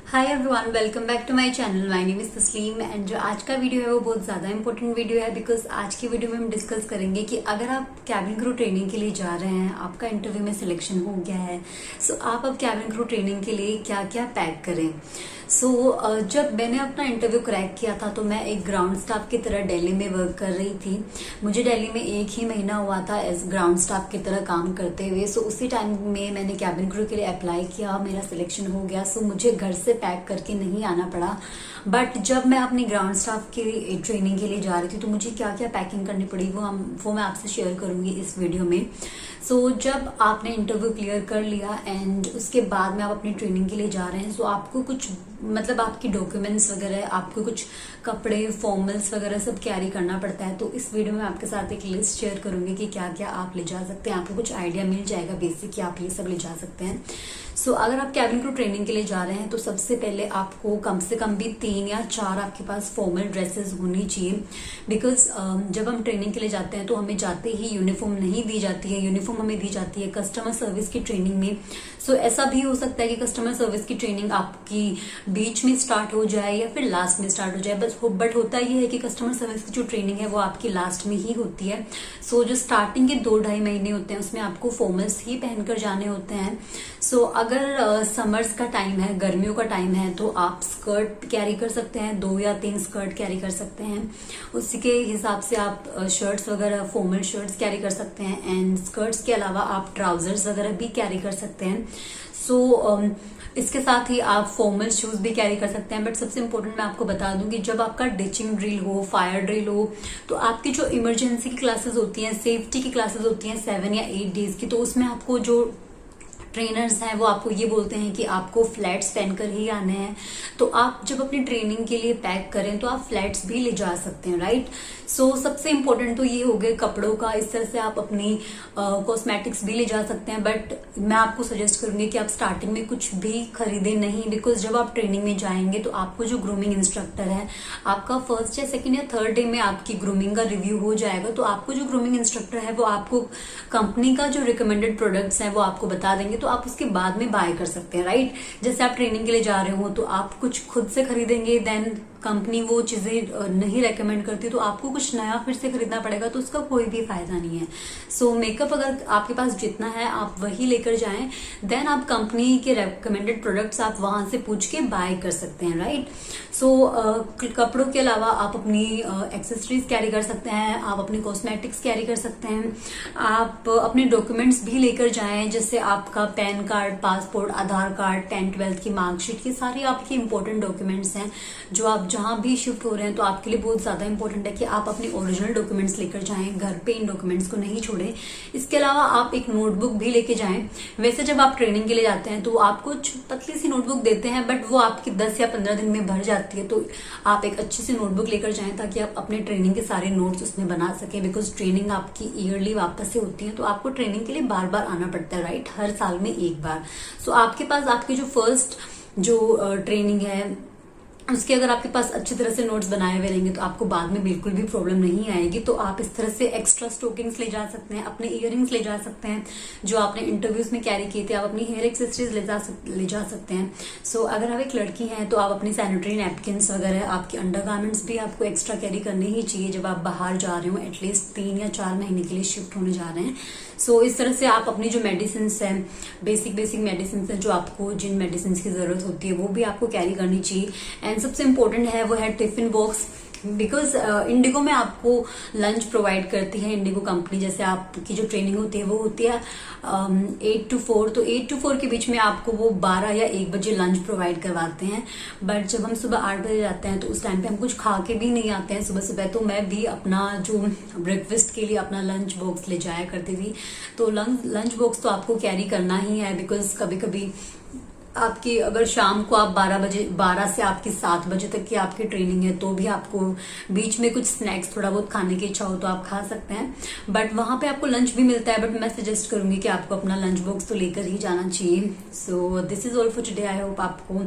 Hi everyone, welcome back to my channel. My name is Tasleem and जो आज का video है वो बहुत ज़्यादा इंपॉर्टेंट वीडियो है बिकॉज आज की वीडियो में हम डिस्कस करेंगे कि अगर आप कैबिन क्रू ट्रेनिंग के लिए जा रहे हैं, आपका इंटरव्यू में सिलेक्शन हो गया है, सो आप अब कैबिन क्रू ट्रेनिंग के लिए क्या क्या पैक करें। जब मैंने अपना इंटरव्यू क्रैक किया था तो मैं एक ग्राउंड स्टाफ की तरह दिल्ली में वर्क कर रही थी। मुझे दिल्ली में एक ही महीना हुआ था एज ग्राउंड स्टाफ की तरह काम करते हुए। उसी टाइम में मैंने कैबिन क्रू के लिए अप्लाई किया, मेरा सिलेक्शन हो गया। मुझे घर से पैक करके नहीं आना पड़ा। बट जब मैं अपनी ग्राउंड स्टाफ की ट्रेनिंग के लिए जा रही थी तो मुझे क्या क्या पैकिंग करनी पड़ी वो मैं आपसे शेयर करूंगी इस वीडियो में। जब आपने इंटरव्यू क्लियर कर लिया एंड उसके बाद में आप अपनी ट्रेनिंग के लिए जा रहे हैं, आपको कुछ आपकी डॉक्यूमेंट्स वगैरह, आपको कुछ कपड़े फॉर्मल्स वगैरह सब कैरी करना पड़ता है। तो इस वीडियो में आपके साथ एक लिस्ट शेयर करूंगी कि क्या क्या आप ले जा सकते हैं। आपको कुछ आइडिया मिल जाएगा बेसिक कि आप ये सब ले जा सकते हैं। अगर आप कैबिन क्रू ट्रेनिंग के लिए जा रहे हैं तो सबसे पहले आपको कम से कम भी 3 या 4 आपके पास फॉर्मल ड्रेसेस होनी चाहिए। बिकॉज जब हम ट्रेनिंग के लिए जाते हैं तो हमें जाते ही यूनिफॉर्म नहीं दी जाती है, यूनिफॉर्म हमें दी जाती है कस्टमर सर्विस की ट्रेनिंग में। ऐसा भी हो सकता है कि कस्टमर सर्विस की ट्रेनिंग आपकी बीच में स्टार्ट हो जाए या फिर लास्ट में स्टार्ट हो जाए। बट होता ये है कि कस्टमर सर्विस की जो ट्रेनिंग है वो आपकी लास्ट में ही होती है। जो स्टार्टिंग के 2-2.5 महीने होते हैं उसमें आपको फॉर्मल्स ही पहनकर जाने होते हैं। अगर समर्स का टाइम है, गर्मियों का टाइम है, तो आप स्कर्ट कैरी कर सकते हैं, 2 या 3 स्कर्ट कैरी कर सकते हैं। उसी के हिसाब से आप शर्ट्स वगैरह, फॉर्मल शर्ट्स कैरी कर सकते हैं एंड स्कर्ट्स के अलावा आप ट्राउजर्स वगैरह भी कैरी कर सकते हैं। इसके साथ ही आप फॉर्मल शूज भी कैरी कर सकते हैं। बट सबसे इम्पोर्टेंट मैं आपको बता दूं कि जब आपका डिचिंग ड्रिल हो, फायर ड्रिल हो, तो आपकी जो इमरजेंसी की क्लासेस होती हैं, सेफ्टी की क्लासेस होती हैं 7 या 8 डेज की, तो उसमें आपको जो ट्रेनर्स हैं वो आपको ये बोलते हैं कि आपको फ्लैट्स पहनकर ही आने हैं। तो आप जब अपनी ट्रेनिंग के लिए पैक करें तो आप फ्लैट्स भी ले जा सकते हैं, राइट। सबसे इम्पोर्टेंट तो ये हो गए कपड़ों का। इस तरह से आप अपनी कॉस्मेटिक्स भी ले जा सकते हैं। बट मैं आपको सजेस्ट करूंगी कि आप स्टार्टिंग में कुछ भी खरीदें नहीं, बिकॉज जब आप ट्रेनिंग में जाएंगे तो आपको जो ग्रूमिंग इंस्ट्रक्टर है, आपका फर्स्ट या सेकेंड या थर्ड डे में आपकी ग्रूमिंग का रिव्यू हो जाएगा। तो आपको जो ग्रूमिंग इंस्ट्रक्टर है वो आपको कंपनी का जो रिकमेंडेड प्रोडक्ट्स है वो आपको बता देंगे, तो आप उसके बाद में बाय कर सकते हैं, राइट। जैसे आप ट्रेनिंग के लिए जा रहे हो तो आप कुछ खुद से खरीदेंगे, देन कंपनी वो चीजें नहीं रेकमेंड करती तो आपको कुछ नया फिर से खरीदना पड़ेगा, तो उसका कोई भी फायदा नहीं है। मेकअप अगर आपके पास जितना है आप वही लेकर जाएं, देन आप कंपनी के रेकमेंडेड प्रोडक्ट्स आप वहां से पूछ के बाय कर सकते हैं, राइट। कपड़ों के अलावा आप अपनी एक्सेसरीज कैरी कर सकते हैं, आप अपनी कॉस्मेटिक्स कैरी कर सकते हैं, आप अपने डॉक्यूमेंट्स भी लेकर जाएं, जैसे आपका पैन कार्ड, पासपोर्ट, आधार कार्ड, 10th-12th की मार्कशीट, ये सारी आपकी इंपॉर्टेंट डॉक्यूमेंट्स हैं जो आप जहां भी शिफ्ट हो रहे हैं तो आपके लिए बहुत ज्यादा इंपॉर्टेंट है कि आप अपने ओरिजिनल डॉक्यूमेंट्स लेकर जाएं, घर पे इन डॉक्यूमेंट्स को नहीं छोड़ें। इसके अलावा आप एक नोटबुक भी लेके जाएं। वैसे जब आप ट्रेनिंग के लिए जाते हैं तो आपको पतली सी नोटबुक देते हैं, बट वो आपकी 10 या 15 दिन में भर जाती है। तो आप एक अच्छी सी नोटबुक लेकर जाएं ताकि आप अपने ट्रेनिंग के सारे नोट्स उसमें बना सकें। बिकॉज ट्रेनिंग आपकी ईयरली वापस से होती है, तो आपको ट्रेनिंग के लिए बार बार आना पड़ता है, राइट, हर साल में एक बार। आपके पास आपकी जो फर्स्ट जो ट्रेनिंग है उसके अगर आपके पास अच्छी तरह से नोट्स बनाए हुए रहेंगे तो आपको बाद में बिल्कुल भी प्रॉब्लम नहीं आएगी। तो आप इस तरह से एक्स्ट्रा स्टोकिंग्स ले जा सकते हैं, अपने इयररिंग्स ले जा सकते हैं जो आपने इंटरव्यूज में कैरी किए थे, आप अपनी हेयर एक्सेसरीज ले जा सकते हैं। अगर आप एक लड़की हैं तो आप अपनी सैनिटरी नैपकिन्स वगैरह, आपके अंडरगारमेंट्स भी आपको एक्स्ट्रा कैरी करने ही चाहिए जब आप बाहर जा रहे हो, एटलीस्ट 3 या 4 महीने के लिए शिफ्ट होने जा रहे हैं। इस तरह से आप अपनी जो मेडिसिन है, बेसिक मेडिसिन है, जो आपको जिन मेडिसिन की जरूरत होती है वो भी आपको कैरी करनी चाहिए। एंड सबसे इम्पोर्टेंट है वो है टिफिन बॉक्स। बिकॉज इंडिगो में आपको लंच प्रोवाइड करती है इंडिगो कंपनी। जैसे आपकी जो ट्रेनिंग होती है वो होती है 8 to 4, तो 8 to 4 के बीच में आपको वो 12 या 1 बजे लंच प्रोवाइड करवाते हैं। बट जब हम सुबह 8 बजे जाते हैं तो उस टाइम पे हम कुछ खा के भी नहीं आते हैं सुबह सुबह। तो मैं भी अपना जो ब्रेकफास्ट के लिए अपना लंच बॉक्स ले जाया करती थी। तो लंच बॉक्स तो आपको कैरी करना ही है, बिकॉज कभी कभी आपकी अगर शाम को आप 12 से आपकी 7 बजे तक की आपकी ट्रेनिंग है तो भी आपको बीच में कुछ स्नैक्स थोड़ा बहुत खाने की इच्छा हो तो आप खा सकते हैं। बट वहां पे आपको लंच भी मिलता है, बट मैं सजेस्ट करूंगी कि आपको अपना लंच बॉक्स तो लेकर ही जाना चाहिए। This is all for today. I hope आपको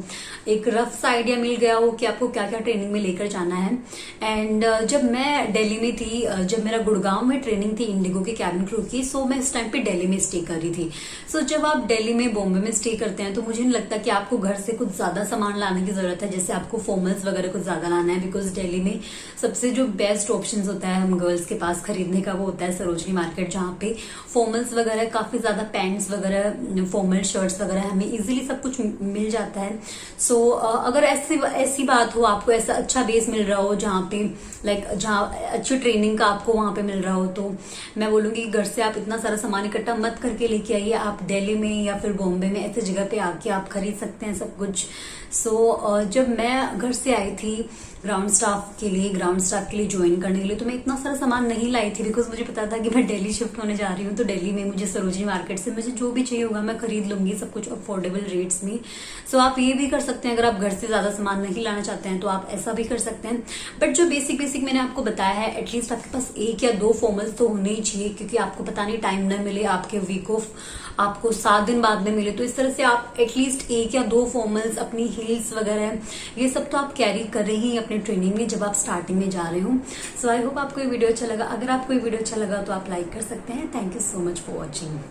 एक रफ सा आइडिया मिल गया हो कि आपको क्या क्या ट्रेनिंग में लेकर जाना है। एंड जब मैं दिल्ली में थी, जब मेरा गुड़गांव में ट्रेनिंग थी इंडिगो के कैबिन क्रू की, मैं इस टाइम पे दिल्ली में स्टे कर रही थी। जब आप दिल्ली में, बॉम्बे में स्टे करते हैं तो मुझे नहीं लगता कि आपको घर से कुछ ज्यादा सामान लाने की जरूरत है, जैसे आपको फॉर्मल्स वगैरह कुछ ज्यादा लाना है। बिकॉज दिल्ली में सबसे जो बेस्ट ऑप्शन होता है हम गर्ल्स के पास खरीदने का, वो होता है सरोजनी मार्केट, जहाँ पे फॉर्मल्स वगैरह, काफी ज्यादा पैंट्स वगैरह, फॉर्मल शर्ट्स वगैरह हमें इजीली सब कुछ मिल जाता है। सो अगर ऐसी बात हो, आपको ऐसा अच्छा बेस मिल रहा हो जहाँ पे जहाँ अच्छी ट्रेनिंग का आपको वहां पे मिल रहा हो, तो मैं बोलूंगी घर से आप इतना सारा सामान इकट्ठा मत करके लेके आइए। आप दिल्ली में या फिर बॉम्बे में ऐसी जगह पे आके आप खरीद सकते हैं सब कुछ। सो जब मैं घर से आई थी ग्राउंड स्टाफ के लिए ज्वाइन करने के लिए, तो मैं इतना सारा सामान नहीं लाई थी, बिकॉज मुझे पता था कि मैं दिल्ली शिफ्ट होने जा रही हूँ। तो दिल्ली में मुझे सरोजनी मार्केट से मुझे जो भी चाहिए होगा मैं खरीद लूंगी, सब कुछ अफोर्डेबल रेट्स में। सो आप ये भी कर सकते हैं, अगर आप घर से ज्यादा सामान नहीं लाना चाहते हैं तो आप ऐसा भी कर सकते हैं। बट जो बेसिक मैंने आपको बताया है, एटलीस्ट आपके पास 1 या 2 फॉर्मल्स तो होने ही चाहिए, क्योंकि आपको पता नहीं टाइम न मिले, आपके वीक ऑफ आपको 7 दिन बाद में मिले, तो इस तरह से आप एटलीस्ट 1 या 2 फॉर्मल्स, अपनी हील्स वगैरह, ये सब तो आप कैरी कर रहे हैं अपनी ट्रेनिंग में जब आप स्टार्टिंग में जा रहे हो। सो आई होप आपको ये वीडियो अच्छा लगा। अगर आपको ये वीडियो अच्छा लगा तो आप लाइक कर सकते हैं। Thank you so much for watching.